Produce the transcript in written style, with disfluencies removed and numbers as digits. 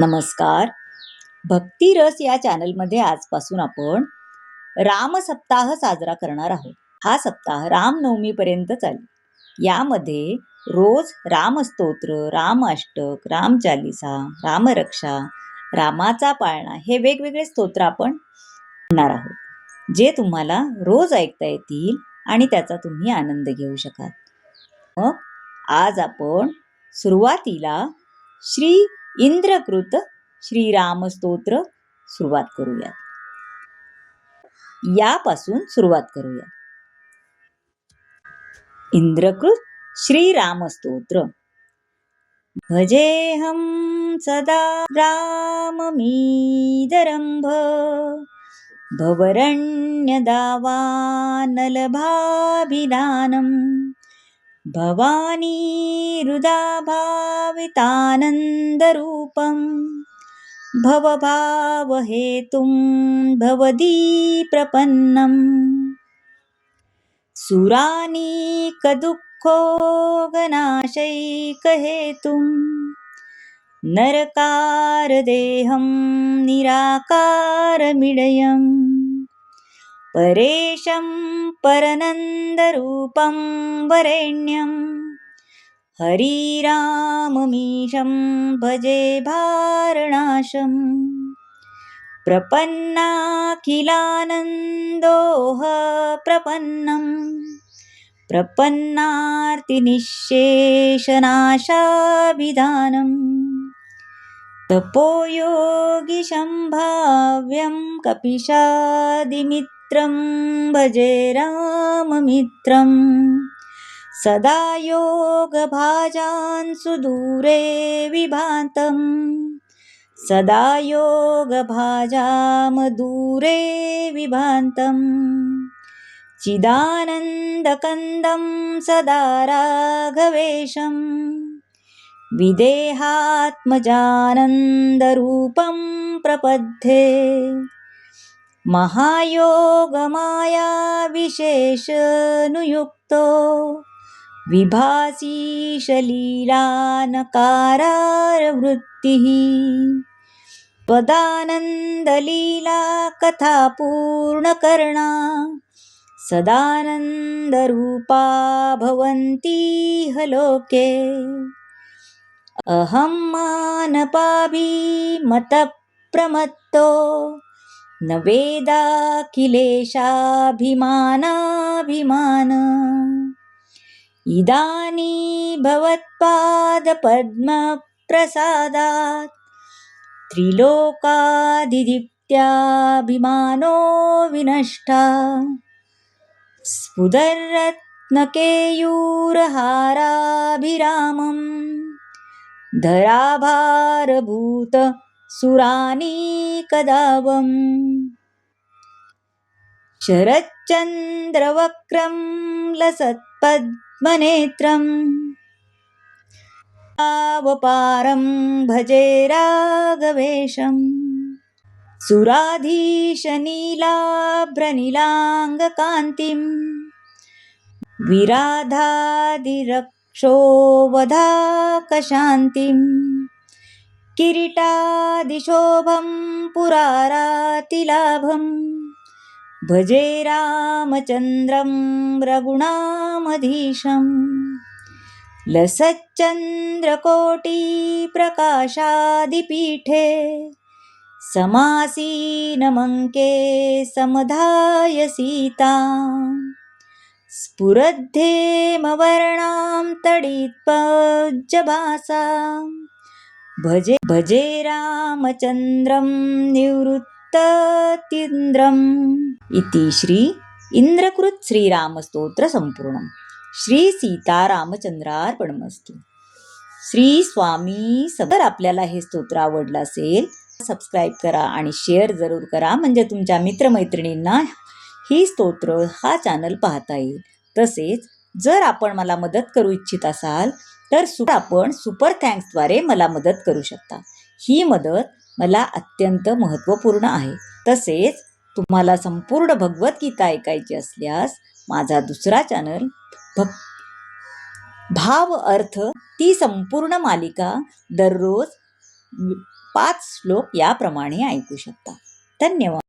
नमस्कार. भक्तिरस या चॅनलमध्ये आजपासून आपण राम सप्ताह साजरा करणार आहोत. हा सप्ताह रामनवमीपर्यंत चालेल. यामध्ये रोज रामस्तोत्र, रामाष्टक, रामचालिसा, रामरक्षा, रामाचा पाळणा हे वेगवेगळे स्तोत्र आपण म्हणणार आहोत, जे तुम्हाला रोज ऐकता येतील आणि त्याचा तुम्ही आनंद घेऊ शकाल. मग आज आपण सुरुवातीला श्री इंद्रकृत श्रीराम स्तोत्र सुरुवात करूया. यापासून सुरुवात करूया. इंद्रकृत श्रीराम स्तोत्र. भजेहं सदा राममीदरंभ भवरण्यदावानलभाभिधानम् भवानी हृदा भावितानन्दरूपं भवभावहेतुं भवदीप्रपन्नम् सुरानीकदुःखोगनाशैकहेतुं नरकारदेहं निराकारमिडयम् परेशं परनन्दरूपं वरेण्यं हरिराममीशं भजे भारणाशम् प्रपन्नाखिलानन्दोह प्रपन्नं प्रपन्नार्तिनिःशेषनाशाभिधानम् तपोयोगिसंभाव्यं कपिशादिमित्रं भजे राममित्रं सदा योगभाजान् सुदूरे विभातं सदा योगभाजामदूरे विभान्तं चिदानन्दकन्दं सदा राघवेशं विदेहात्मजानन्दरूपं प्रपद्ये महायोगमायाविशेषनुयुक्तो विभासीशलीलानकारारवृत्तिः त्वदानन्दलीला कथापूर्णकर्णा सदानन्दरूपा भवन्तीह लोके अहं मानपाभिमतप्रमत्तो न वेदाखिलेशाभिमानाभिमान इदानीं भवत्पादपद्मप्रसादात् त्रिलोकादिदीप्त्याभिमानो विनष्टा स्फुदरत्नकेयूरहाराभिरामं धराभारभूत सुरानीकदावम् शरच्चन्द्रवक्रं लसत्पद्मनेत्रम् अवपारं भजे राघवेशम् सुराधीशनीलाभ्रनीलाङ्गकान्तिं विराधादिरक्षोवधाकशान्तिं किरीटादिशोभं पुरारातिलाभं भजे रामचन्द्रं रघुणामधीशम् लसच्चन्द्रकोटिप्रकाशादिपीठे समासीनमङ्के समधाय सीता स्फुरद्धेमवर्णां तडित्पज्जभासा भजे भजे रामचन्द्रं निवृत्ततीन्द्रम् इति श्री इंद्रकृत श्रीरामस्तोत्र संपूर्णम्. श्री सीतारामचंद्रार्पणमस्तु. श्री स्वामी जर आपल्याला हे स्तोत्र आवडलं असेल सबस्क्राईब करा आणि शेअर जरूर करा, म्हणजे तुमच्या मित्रमैत्रिणींना ही स्तोत्र हा चॅनल पाहता येईल. तसेच जर आपण मला मदत करू इच्छित असाल तर आपण सुपर थँक्सद्वारे मला मदत करू शकता. ही मदत मला अत्यंत महत्त्वपूर्ण आहे. तसेच तुम्हाला संपूर्ण भगवद्गीता ऐकायची असल्यास माझा दुसरा चॅनल भाव अर्थ ती संपूर्ण मालिका दररोज 5 श्लोक याप्रमाणे ऐकू शकता. धन्यवाद.